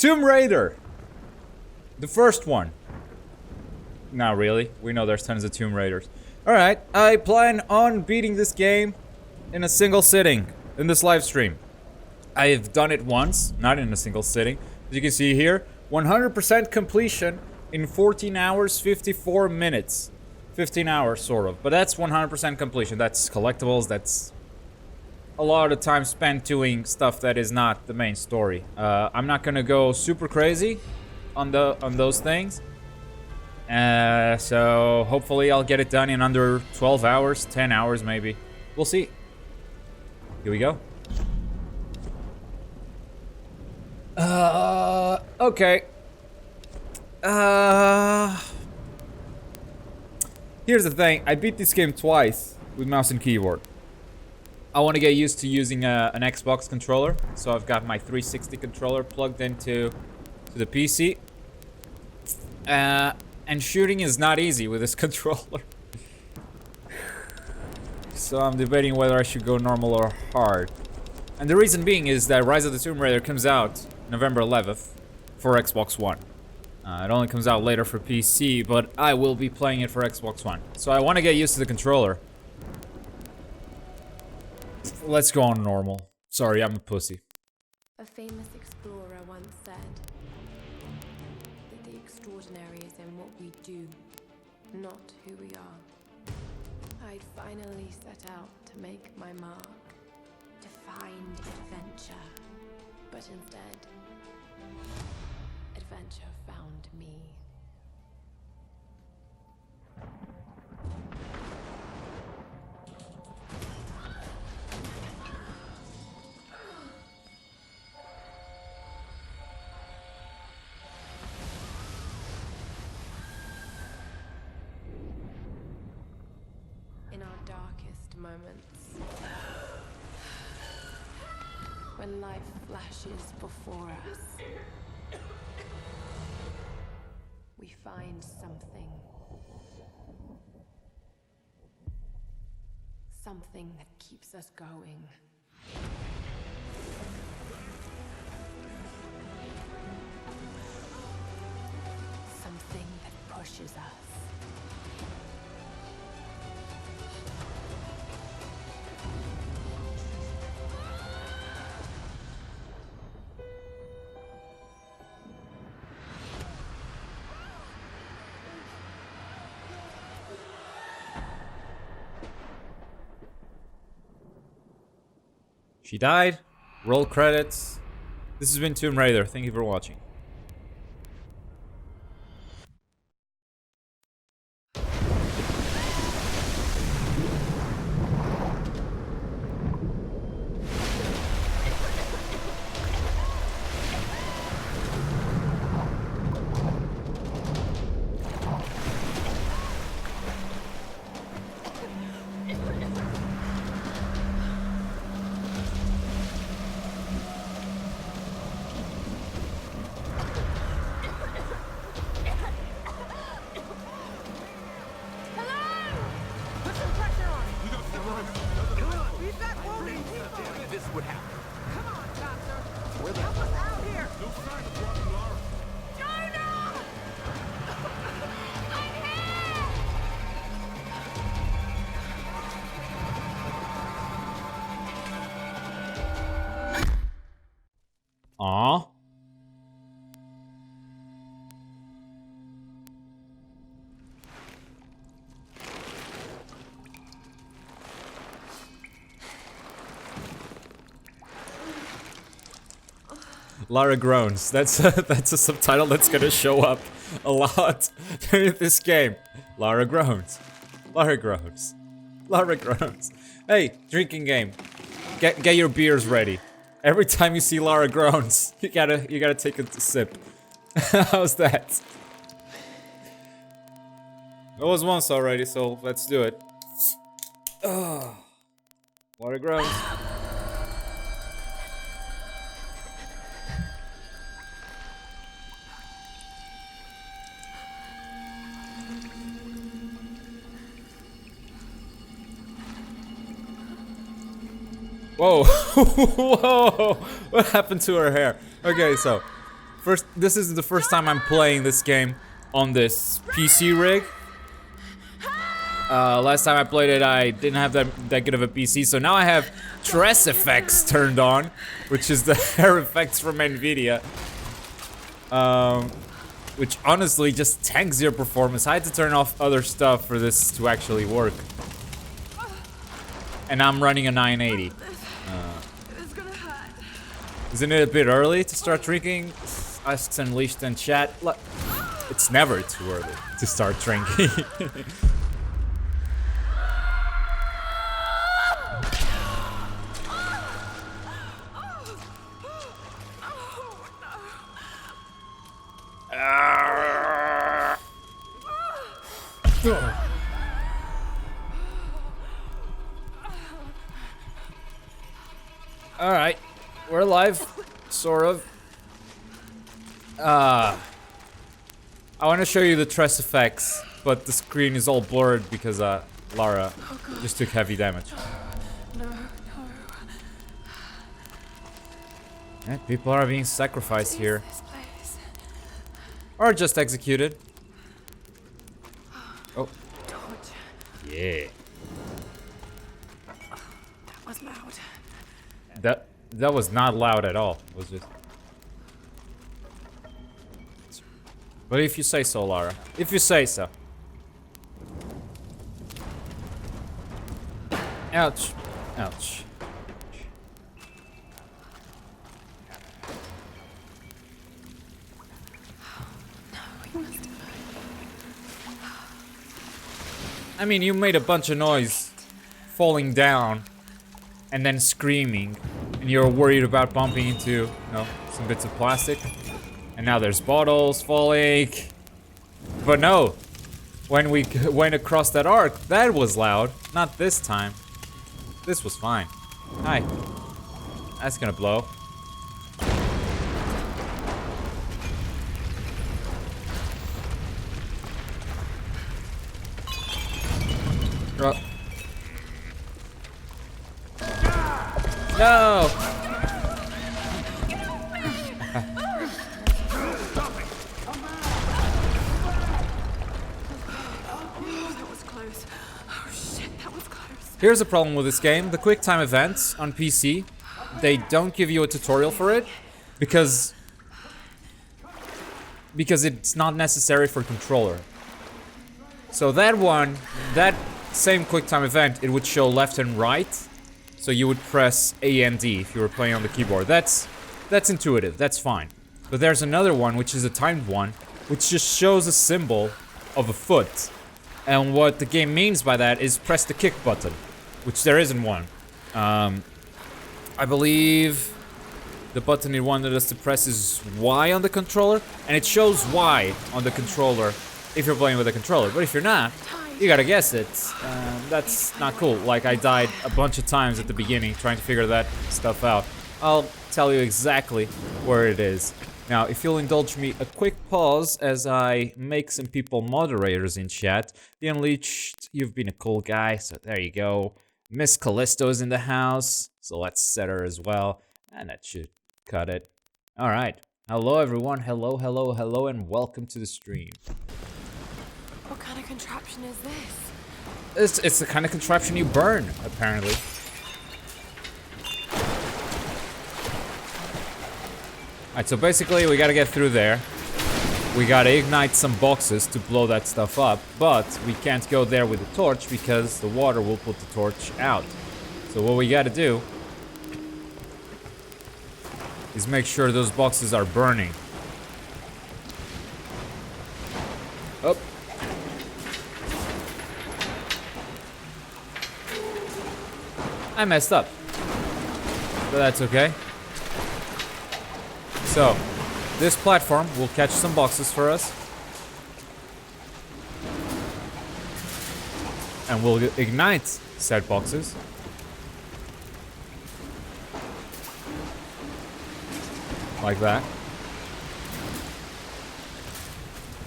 Tomb Raider! The first one. Not really. We know there's tons of Tomb Raiders. Alright, I plan on beating this game in a single sitting in this live stream. I've done it once, not in a single sitting. As you can see here, 100% completion in 14 hours, 54 minutes. 15 hours, sort of. But that's 100% completion. That's collectibles, that's a lot of time spent doing stuff that is not the main story. I'm not gonna go super crazy on those things. So hopefully I'll get it done in under 12 hours, 10 hours maybe. We'll see. Here we go. Okay. Here's the thing. I beat this game twice with mouse and keyboard. I want to get used to using an Xbox controller, so I've got my 360 controller plugged into the PC. And shooting is not easy with this controller. So I'm debating whether I should go normal or hard. And the reason being is that Rise of the Tomb Raider comes out November 11th for Xbox One. It only comes out later for PC, but I will be playing it for Xbox One. So I want to get used to the controller. Let's go on normal. Sorry, I'm a pussy. A famous explorer once said that the extraordinary is in what we do, not who we are. I'd finally set out to make my mark, to find adventure. But instead, adventure found me. In our darkest moments, when life flashes before us, we find something. Something that keeps us going. Something that pushes us. She died. Roll credits. This has been Tomb Raider. Thank you for watching. Aww. Lara groans. That's a subtitle that's gonna show up a lot during this game. Lara groans. Lara groans. Lara groans. Hey, drinking game. Get your beers ready. Every time you see Lara groans, you gotta take a sip. How's that? It was once already, so let's do it. Oh, Lara groans. Whoa. Whoa. What happened to her hair? Okay, so This is the first time I'm playing this game on this PC rig. Last time I played it, I didn't have that good of a PC, so now I have Tress effects turned on, which is the hair effects from Nvidia. Which honestly just tanks your performance. I had to turn off other stuff for this to actually work. And I'm running a 980. Isn't it a bit early to start drinking? Asks Unleashed in chat. It's never too early to start drinking. Alright, we're alive, sort of. I want to show you the Tress effects, but the screen is all blurred because Lara just took heavy damage. No. Yeah, people are being sacrificed here. This place. Or just executed. Oh. Torch. Yeah. That was loud. That was not loud at all. It was just... But if you say so, Lara. If you say so. Ouch. Ouch. I mean, you made a bunch of noise falling down and then screaming, and you're worried about bumping into, you know, some bits of plastic. And now there's bottles falling. But no, when we went across that arc, that was loud. Not this time. This was fine. Hi. That's gonna blow. No! Here's a problem with this game. The quick time events on PC, they don't give you a tutorial for it because it's not necessary for controller. So that same quick time event, it would show left and right. So you would press A and D if you were playing on the keyboard. That's intuitive, that's fine. But there's another one, which is a timed one, which just shows a symbol of a foot. And what the game means by that is press the kick button, which there isn't one. I believe the button it wanted us to press is Y on the controller, and it shows Y on the controller if you're playing with a controller. But if you're not, you gotta guess it. That's not cool. Like, I died a bunch of times at the beginning trying to figure that stuff out. I'll tell you exactly where it is. Now, if you'll indulge me a quick pause as I make some people moderators in chat. The Unleashed, you've been a cool guy, so there you go. Miss Callisto's in the house, so let's set her as well. And that should cut it. Alright. Hello everyone, hello, and welcome to the stream. What kind of contraption is this? It's the kind of contraption you burn, apparently. Alright, so basically we gotta get through there. We gotta ignite some boxes to blow that stuff up, but we can't go there with the torch because the water will put the torch out. So what we gotta do is make sure those boxes are burning. Oh. I messed up. But that's okay. So, this platform will catch some boxes for us. And we'll ignite said boxes. Like that.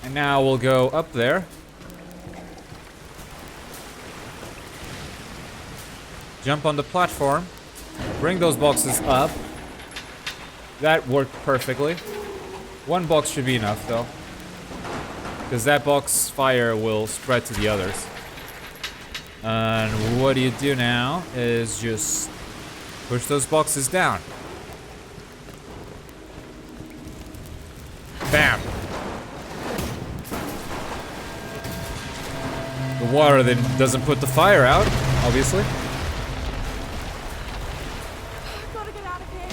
And now we'll go up there. Jump on the platform. Bring those boxes up. That worked perfectly. One box should be enough, though. Because that box fire will spread to the others. And what you do now is just push those boxes down. Bam! The water then doesn't put the fire out, obviously. Gotta get out of here.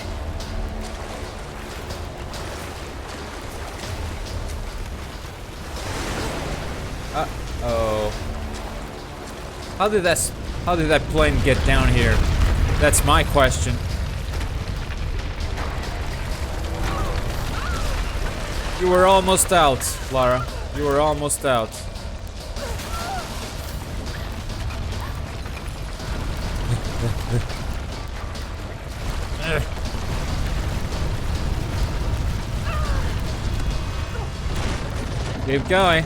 Uh-oh. How did that plane get down here? That's my question. You were almost out, Lara. You were almost out. Keep going.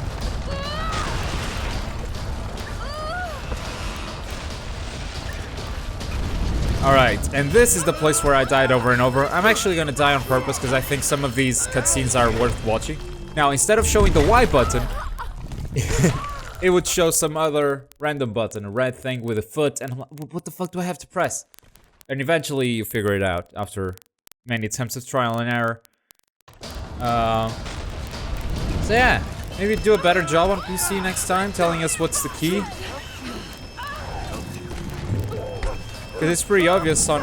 Alright, and this is the place where I died over and over. I'm actually gonna die on purpose because I think some of these cutscenes are worth watching. Now, instead of showing the Y button, it would show some other random button, a red thing with a foot, and I'm like, what the fuck do I have to press? And eventually you figure it out after many attempts of trial and error. So yeah, maybe do a better job on PC next time, telling us what's the key. Because it's pretty obvious on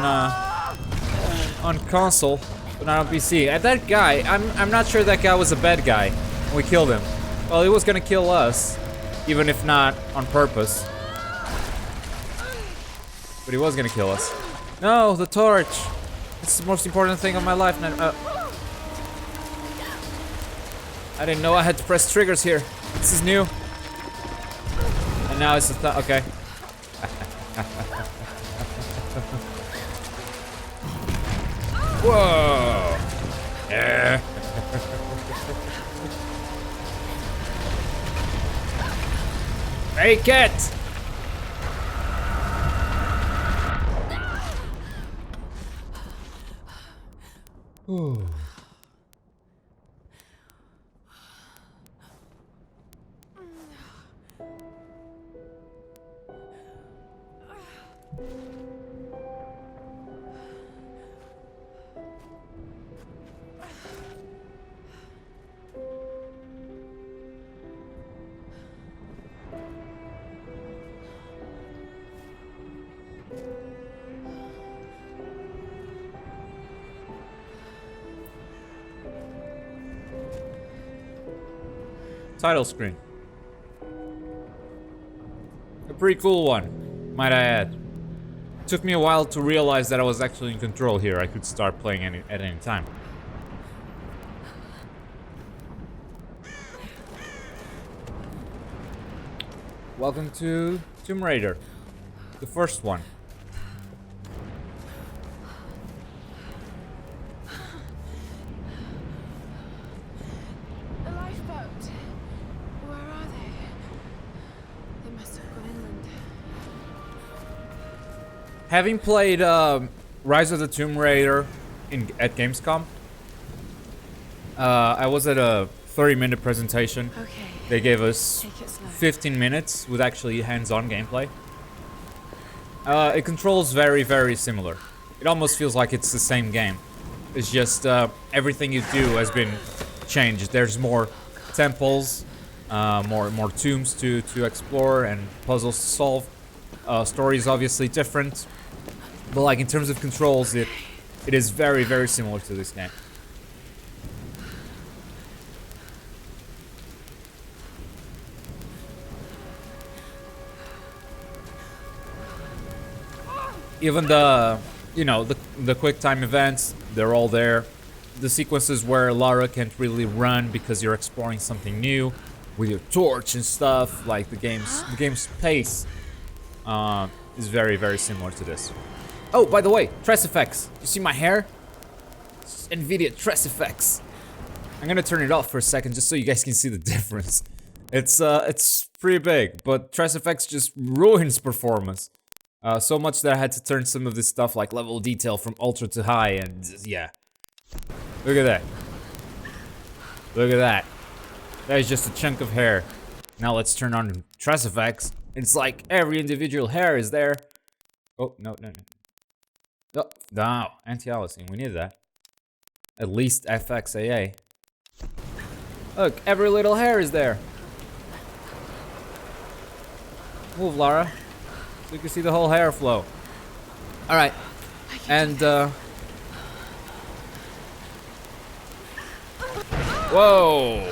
console, but not on PC. And that guy, I'm not sure that guy was a bad guy. We killed him. Well, he was gonna kill us, even if not on purpose. But he was gonna kill us. No, the torch. It's the most important thing of my life. I didn't know I had to press triggers here. This is new. And now it's the okay. Whoa! Yeah. Make it! Ooh. Title screen. A pretty cool one, might I add. It took me a while to realize that I was actually in control here. I could start playing at any time. Welcome to Tomb Raider, the first one. The lifeboat. Where are they? They must have gone inland. Having played Rise of the Tomb Raider at Gamescom, I was at a 30-minute presentation. Okay. They gave us Take it slow. 15 minutes with actually hands-on gameplay. It controls very, very similar. It almost feels like it's the same game. It's just everything you do has been changed. There's more temples, more tombs to explore and puzzles to solve. Story is obviously different, but like in terms of controls, it is very, very similar to this game. Even the, you know, the quick time events, they're all there. The sequences where Lara can't really run because you're exploring something new with your torch and stuff, like the game's pace is very, very similar to this. Oh, by the way, Tress effects. You see my hair? It's NVIDIA Tress effects. I'm gonna turn it off for a second just so you guys can see the difference. It's pretty big, but Tress effects just ruins performance. So much that I had to turn some of this stuff like level detail from ultra to high, and yeah. Look at that. Look at that. That is just a chunk of hair. Now let's turn on Tress effects. It's like every individual hair is there. Oh, no. Oh, no, anti-aliasing, we need that. At least FXAA. Look, every little hair is there. Move, Lara. So you can see the whole hair flow. Alright. And, whoa!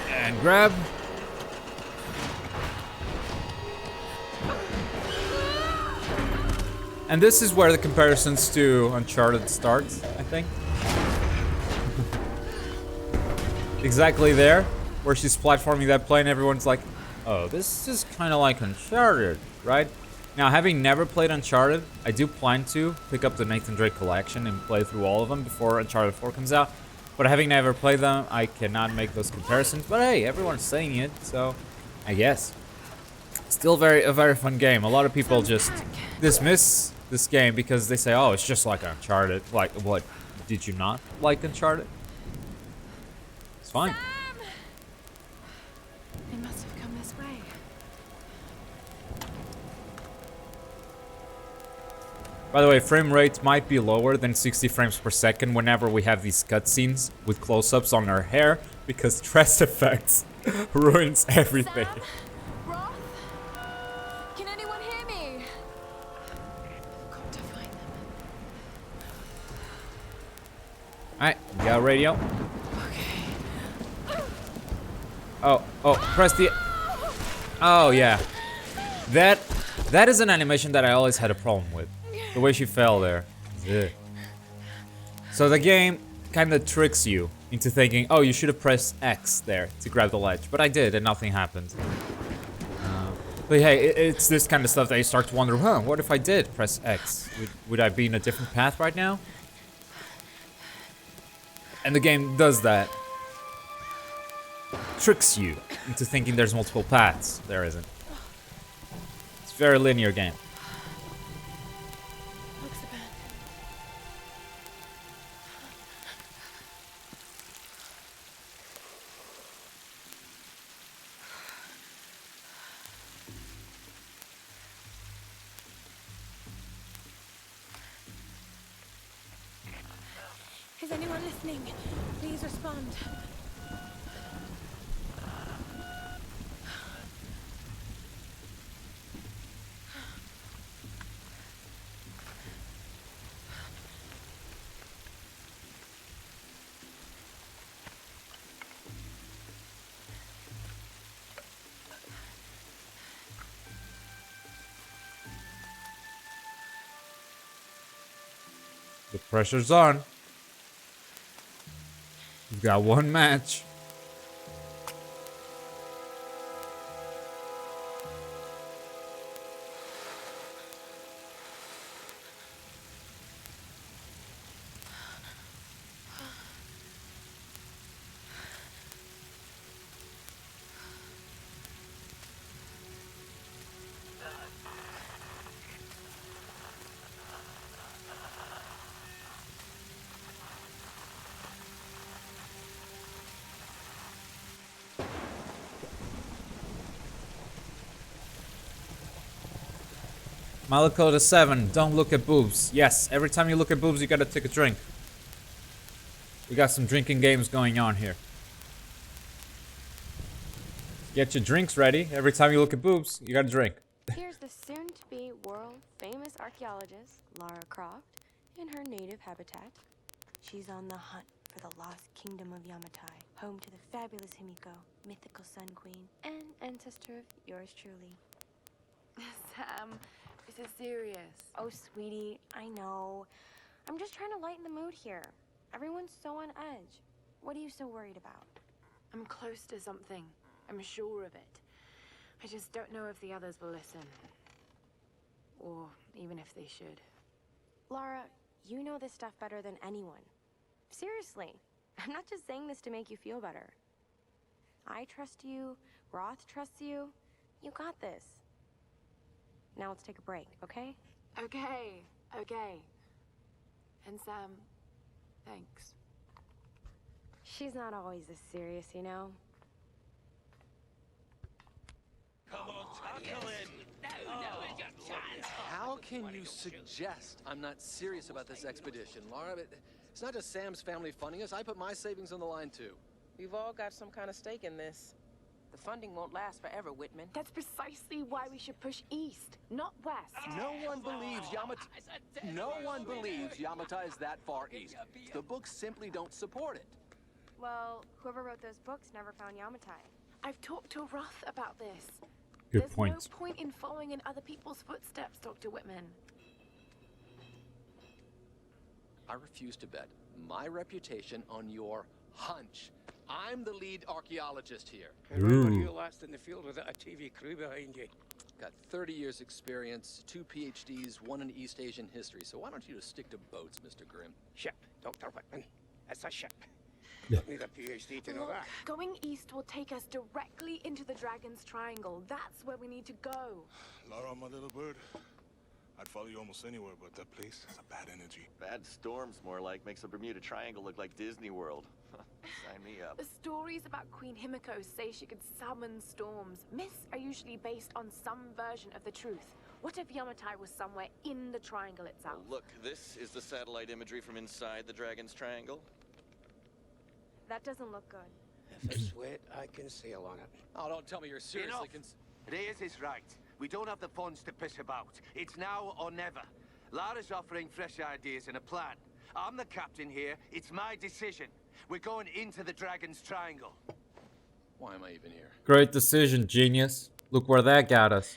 And grab. And this is where the comparisons to Uncharted starts, I think. Exactly there, where she's platforming that plane, everyone's like, oh, this is kind of like Uncharted, right? Now, having never played Uncharted, I do plan to pick up the Nathan Drake collection and play through all of them before Uncharted 4 comes out. But having never played them, I cannot make those comparisons. But hey, everyone's saying it, so I guess. Still a very fun game. A lot of people just dismiss this game because they say, oh, it's just like Uncharted. Like, what? Did you not like Uncharted? It's fine. Sam! They must have come this way. By the way, frame rate might be lower than 60 frames per second whenever we have these cutscenes with close-ups on her hair, because Tress effects ruins everything. Sam? Roth? Can anyone hear me? I've got to find them. Alright, got radio. Okay. Oh, press the... Oh, yeah. That is an animation that I always had a problem with. The way she fell there. Ugh. So the game kind of tricks you into thinking, oh, you should have pressed X there to grab the ledge. But I did, and nothing happened. But hey, it's this kind of stuff that you start to wonder, huh, what if I did press X? Would I be in a different path right now? And the game does that. Tricks you into thinking there's multiple paths. There isn't. It's a very linear game. Looks a bad. Is anyone listening? Please respond. The pressure's on. We've got one match. Malakota 7, don't look at boobs. Yes, every time you look at boobs, you gotta take a drink. We got some drinking games going on here. Get your drinks ready. Every time you look at boobs, you gotta drink. Here's the soon-to-be world-famous archaeologist, Lara Croft, in her native habitat. She's on the hunt for the lost kingdom of Yamatai, home to the fabulous Himiko, mythical Sun Queen, and ancestor of yours truly. Sam, this is serious. Oh, sweetie, I know. I'm just trying to lighten the mood here. Everyone's so on edge. What are you so worried about? I'm close to something. I'm sure of it. I just don't know if the others will listen. Or even if they should. Lara, you know this stuff better than anyone. Seriously, I'm not just saying this to make you feel better. I trust you, Roth trusts you. You got this. Now let's take a break, okay? Okay, okay. And Sam, thanks. She's not always this serious, you know? Come on, tackle it! No, it's your chance! How can you suggest I'm not serious about this expedition, Lara? It's not just Sam's family funding us. I put my savings on the line, too. We've all got some kind of stake in this. The funding won't last forever, Whitman. That's precisely why we should push east, not west. No one believes Yamata is that far east. The books simply don't support it. Well, whoever wrote those books never found Yamatai. I've talked to Roth about this. Good There's point. no point in following in other people's footsteps, Dr. Whitman. I refuse to bet my reputation on your hunch. I'm the lead archaeologist here. And when were you last in the field without a TV crew behind you? Got 30 years experience, 2 PhDs, 1 in East Asian history. So why don't you just stick to boats, Mr. Grimm? Ship, Dr. Whitman. It's a ship. Yeah. Don't need a PhD to know Look, that. going east will take us directly into the Dragon's Triangle. That's where we need to go. Lara, my little bird. I'd follow you almost anywhere, but that place has a bad energy. Bad storms, more like. Makes the Bermuda Triangle look like Disney World. Sign me up. The stories about Queen Himiko say she could summon storms. Myths are usually based on some version of the truth. What if Yamatai was somewhere in the triangle itself? Look, this is the satellite imagery from inside the Dragon's Triangle. That doesn't look good. If it's wet, I can sail on it. Oh, don't tell me you're seriously Reyes is right. We don't have the funds to piss about. It's now or never. Lara's offering fresh ideas and a plan. I'm the captain here. It's my decision. We're going into the Dragon's Triangle. Why am I even here? Great decision, genius. Look where that got us.